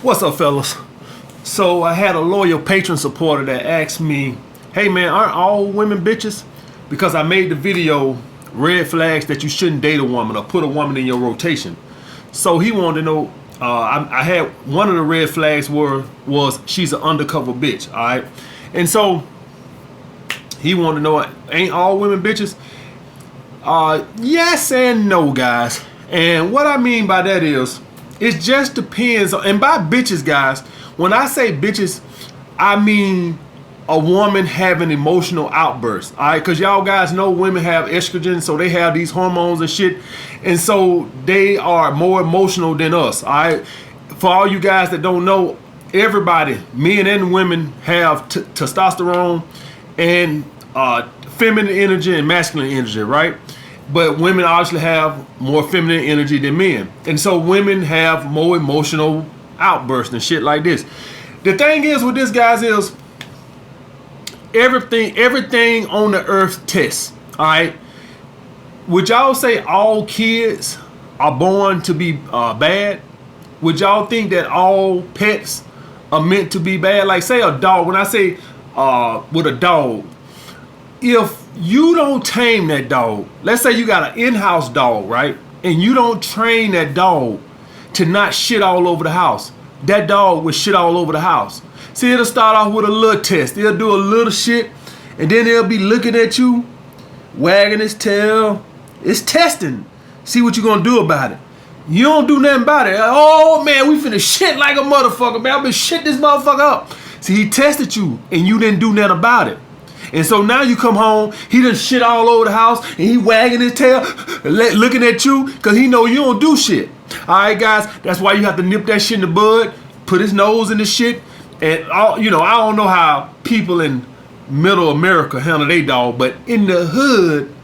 What's up, fellas? So I had a loyal patron supporter that asked me, hey man, aren't all women bitches? Because I made the video red flags that you shouldn't date a woman or put a woman in your rotation. So he wanted to know, I had one of the red flags was she's an undercover bitch, all right? And so he wanted to know, ain't all women bitches? Yes and no, guys. And what I mean by that is, it just depends on, and by bitches, guys, when I say bitches, I mean a woman having emotional outbursts, all right? Because y'all guys know women have estrogen, so they have these hormones and shit, and so they are more emotional than us, all right? For all you guys that don't know, everybody, men and women, have testosterone and feminine energy and masculine energy, right? But women obviously have more feminine energy than men. And so women have more emotional outbursts and shit like this. The thing is with this, guys, is everything on the earth tests, all right? Would y'all say all kids are born to be bad? Would y'all think that all pets are meant to be bad? Like, say a dog. When I say with a dog, if you don't tame that dog, let's say you got an in-house dog, right? And you don't train that dog to not shit all over the house, that dog will shit all over the house. See, it'll start off with a little test. It'll do a little shit, and then it'll be looking at you, wagging its tail. It's testing. See what you're gonna do about it. You don't do nothing about it. Oh man, we finna shit like a motherfucker, man. I've been shit this motherfucker up. See, he tested you, and you didn't do nothing about it. And so now you come home, he done shit all over the house, and he wagging his tail, looking at you, because he know you don't do shit. All right, guys, that's why you have to nip that shit in the bud, put his nose in the shit, and I don't know how people in middle America handle their dog, but in the hood,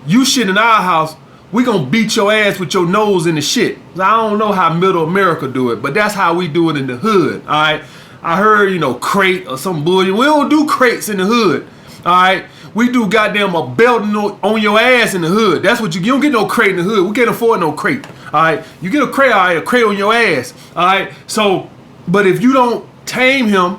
you shit in our house, we gonna beat your ass with your nose in the shit. I don't know how middle America do it, but that's how we do it in the hood, all right? I heard, crate or some bullshit. We don't do crates in the hood. All right, we do goddamn a belt on your ass in the hood. That's what you don't get no crate in the hood. We can't afford no crate. All right, you get a crate, all right, a crate on your ass. All right, so, but if you don't tame him,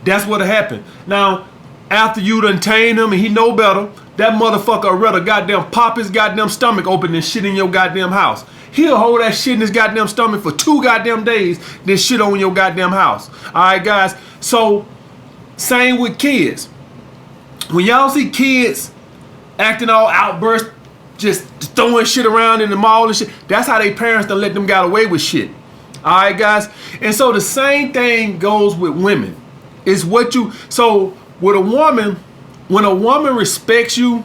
that's what'll happen. Now, after you done tame him and he know better, that motherfucker would rather goddamn pop his goddamn stomach open than shit in your goddamn house. He'll hold that shit in his goddamn stomach for 2 goddamn days, then shit on your goddamn house. All right, guys. So, same with kids. When y'all see kids acting all outburst, just throwing shit around in the mall and shit, that's how they parents done let them get away with shit. All right, guys. And so the same thing goes with women. It's what you. So with a woman, when a woman respects you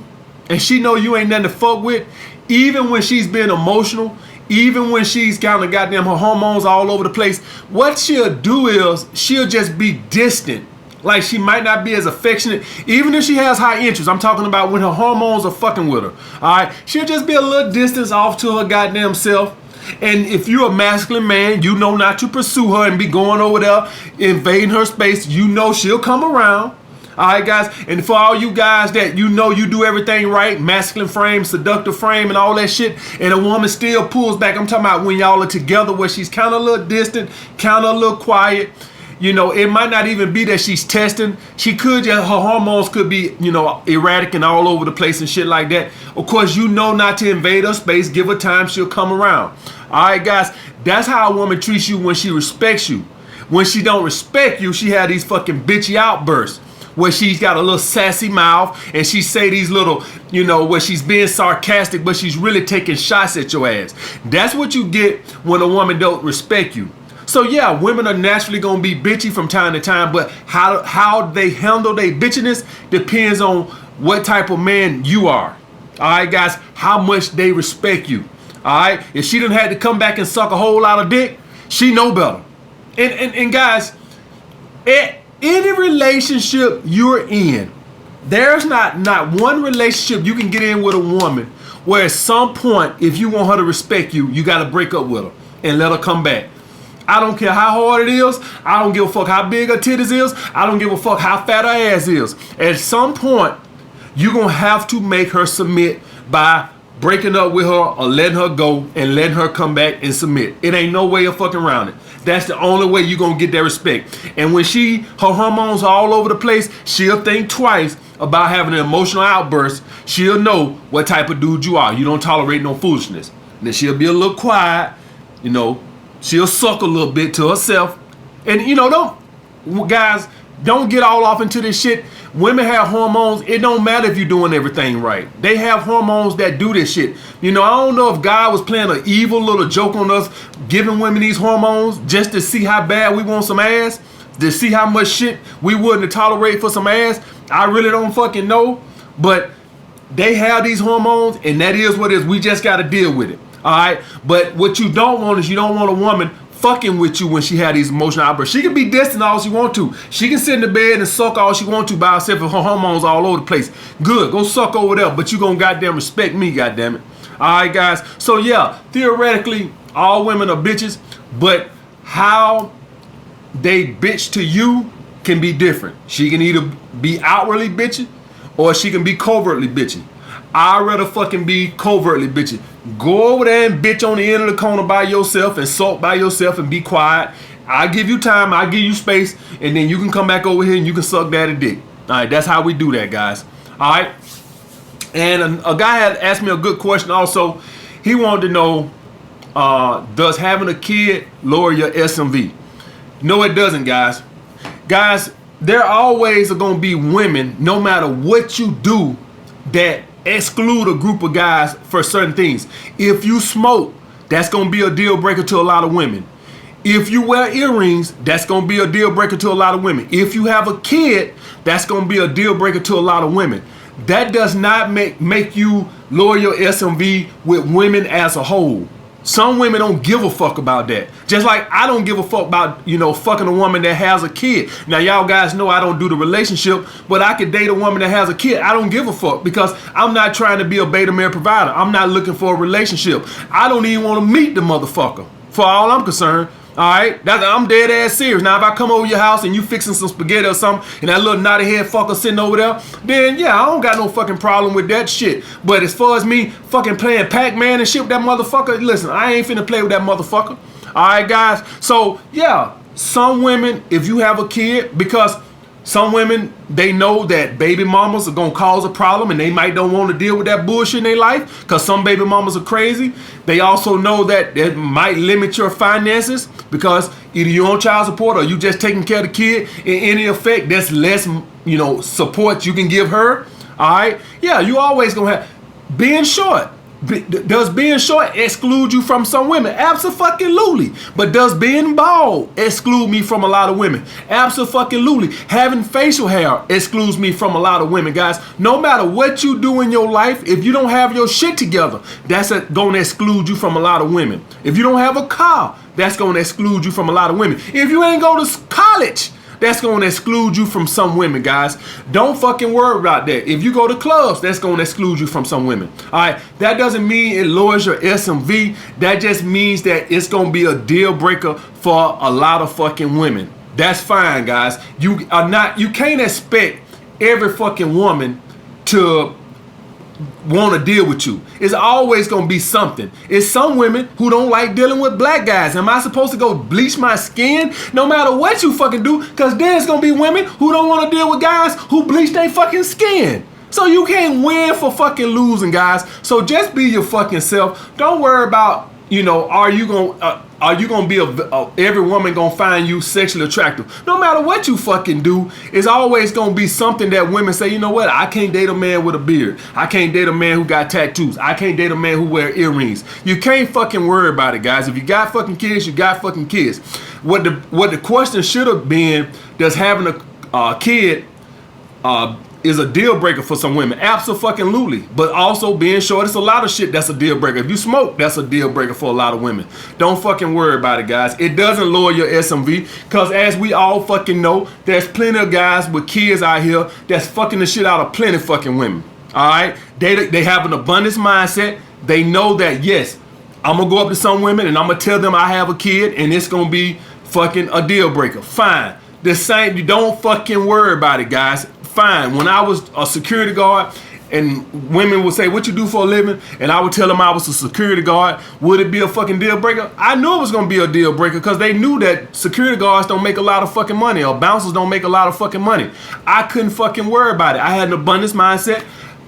and she know you ain't nothing to fuck with, even when she's being emotional, even when she's kind of goddamn her hormones all over the place, what she'll do is she'll just be distant. Like, she might not be as affectionate, even if she has high interest. I'm talking about when her hormones are fucking with her. All right, she'll just be a little distance off to her goddamn self. And if you're a masculine man, you know not to pursue her and be going over there, invading her space. You know she'll come around. All right, guys. And for all you guys that you know you do everything right, masculine frame, seductive frame, and all that shit, and a woman still pulls back. I'm talking about when y'all are together where she's kind of a little distant, kind of a little quiet. It might not even be that she's testing. She could just, her hormones could be, erratic and all over the place and shit like that. Of course, you know not to invade her space. Give her time, she'll come around. All right, guys, that's how a woman treats you when she respects you. When she don't respect you, she had these fucking bitchy outbursts where she's got a little sassy mouth and she say these little, where she's being sarcastic, but she's really taking shots at your ass. That's what you get when a woman don't respect you. So yeah, women are naturally gonna be bitchy from time to time, but how they handle their bitchiness depends on what type of man you are. All right, guys, how much they respect you. All right, if she done had to come back and suck a whole lot of dick, she know better. And guys, any relationship you're in, there's not one relationship you can get in with a woman where at some point, if you want her to respect you, you got to break up with her and let her come back. I don't care how hard it is. I don't give a fuck how big her titties is. I don't give a fuck how fat her ass is. At some point, you're going to have to make her submit by breaking up with her or letting her go and letting her come back and submit. It ain't no way of fucking around it. That's the only way you're gonna get that respect. And when her hormones are all over the place, she'll think twice about having an emotional outburst. She'll know what type of dude you are. You don't tolerate no foolishness. And then she'll be a little quiet, you know, she'll suck a little bit to herself. And you know, don't get all off into this shit. Women have hormones. It don't matter if you're doing everything right. They have hormones that do this shit. You know, I don't know if God was playing an evil little joke on us, giving women these hormones just to see how bad we want some ass, to see how much shit we wouldn't tolerate for some ass. I really don't fucking know. But they have these hormones, and that is what it is. We just got to deal with it. All right? But what you don't want is you don't want a woman fucking with you when she had these emotional outbursts. She can be distant all she want to. She can sit in the bed and suck all she want to by herself with her hormones all over the place. Good, go suck over there, but you gonna goddamn respect me, goddamn it. All right, guys. So yeah, theoretically, all women are bitches, but how they bitch to you can be different. She can either be outwardly bitchy or she can be covertly bitchy. I'd rather fucking be covertly bitchy. Go over there and bitch on the end of the corner by yourself and sulk by yourself and be quiet. I'll give you time, I'll give you space, and then you can come back over here and you can suck daddy dick. All right, that's how we do that, guys. All right. And a guy had asked me a good question also. He wanted to know, does having a kid lower your SMV? No, it doesn't, guys. Guys, there always are going to be women, no matter what you do, that exclude a group of guys for certain things. If you smoke, that's going to be a deal breaker to a lot of women. If you wear earrings, that's going to be a deal breaker to a lot of women. If you have a kid, that's going to be a deal breaker to a lot of women. That does not make you lower your SMV with women as a whole. Some women don't give a fuck about that. Just like I don't give a fuck about, you know, fucking a woman that has a kid. Now, y'all guys know I don't do the relationship, but I could date a woman that has a kid. I don't give a fuck because I'm not trying to be a beta male provider. I'm not looking for a relationship. I don't even want to meet the motherfucker, for all I'm concerned. All right, I'm dead ass serious. Now, if I come over your house and you fixing some spaghetti or something, and that little naughty head fucker sitting over there, then yeah, I don't got no fucking problem with that shit. But as far as me fucking playing Pac-Man and shit with that motherfucker, listen, I ain't finna play with that motherfucker. All right, guys. So yeah, some women, if you have a kid, because some women, they know that baby mamas are gonna cause a problem and they might don't want to deal with that bullshit in their life because some baby mamas are crazy. They also know that it might limit your finances because either you're on child support or you just taking care of the kid. In any effect, that's less, you know, support you can give her. All right. Yeah, you always gonna have being short. Does being short exclude you from some women? Absolutely. But does being bald exclude me from a lot of women? Absolutely. Having facial hair excludes me from a lot of women, guys. No matter what you do in your life, if you don't have your shit together, that's going to exclude you from a lot of women. If you don't have a car, that's going to exclude you from a lot of women. If you ain't go to college, that's going to exclude you from some women, guys. Don't fucking worry about that. If you go to clubs, that's going to exclude you from some women. All right. That doesn't mean it lowers your SMV. That just means that it's going to be a deal breaker for a lot of fucking women. That's fine, guys. You can't expect every fucking woman to want to deal with you. It's always going to be something. It's some women who don't like dealing with black guys. Am I supposed to go bleach my skin no matter what you fucking do? Because then it's going to be women who don't want to deal with guys who bleach their fucking skin. So you can't win for fucking losing, guys. So just be your fucking self. Don't worry about, you know, are you gonna be every woman gonna find you sexually attractive? No matter what you fucking do, it's always gonna be something that women say, you know what, I can't date a man with a beard. I can't date a man who got tattoos. I can't date a man who wear earrings. You can't fucking worry about it, guys. If you got fucking kids, you got fucking kids. What the question should have been, does having a kid is a deal breaker for some women? Absolutely. But also being short, it's a lot of shit that's a deal breaker. If you smoke, that's a deal breaker for a lot of women. Don't fucking worry about it, guys. It doesn't lower your SMV because as we all fucking know, there's plenty of guys with kids out here that's fucking the shit out of plenty fucking women. All right? They have an abundance mindset. They know that, yes, I'm going to go up to some women and I'm going to tell them I have a kid and it's going to be fucking a deal breaker. Fine. The same, you don't fucking worry about it, guys. Fine. When I was a security guard and women would say, what you do for a living? And I would tell them I was a security guard. Would it be a fucking deal breaker? I knew it was going to be a deal breaker because they knew that security guards don't make a lot of fucking money, or bouncers don't make a lot of fucking money. I couldn't fucking worry about it. I had an abundance mindset.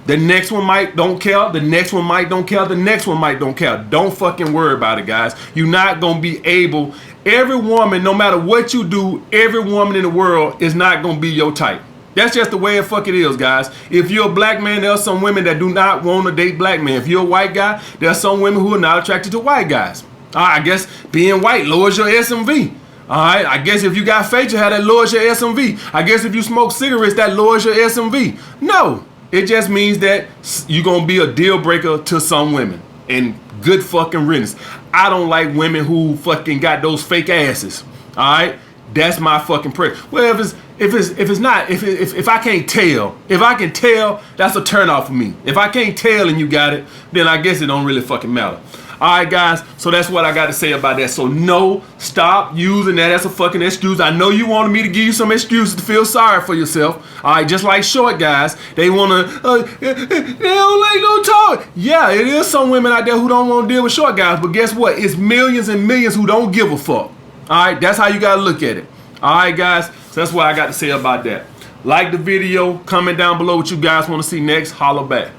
The next one might don't care. The next one might don't care. The next one might don't care. Don't fucking worry about it, guys. You're not going to be able. Every woman, no matter what you do, every woman in the world is not going to be your type. That's just the way it fucking is, guys. If you're a black man, there are some women that do not want to date black men. If you're a white guy, there are some women who are not attracted to white guys. I guess being white lowers your SMV. All right, I guess if you got facial hair, that lowers your SMV. I guess if you smoke cigarettes, that lowers your SMV. No, it just means that you're going to be a deal breaker to some women. And good fucking riddance. I don't like women who fucking got those fake asses. All right, that's my fucking prayer. Well, if I can't tell, if I can tell, that's a turn off for me. If I can't tell and you got it, then I guess it don't really fucking matter. All right, guys, so that's what I got to say about that. So no, stop using that as a fucking excuse. I know you wanted me to give you some excuses to feel sorry for yourself. All right, just like short guys, they want to, they don't like no talk. Yeah, it is some women out there who don't want to deal with short guys, but guess what? It's millions and millions who don't give a fuck. All right, that's how you got to look at it. All right, guys, so that's what I got to say about that. Like the video, comment down below what you guys want to see next. Holla back.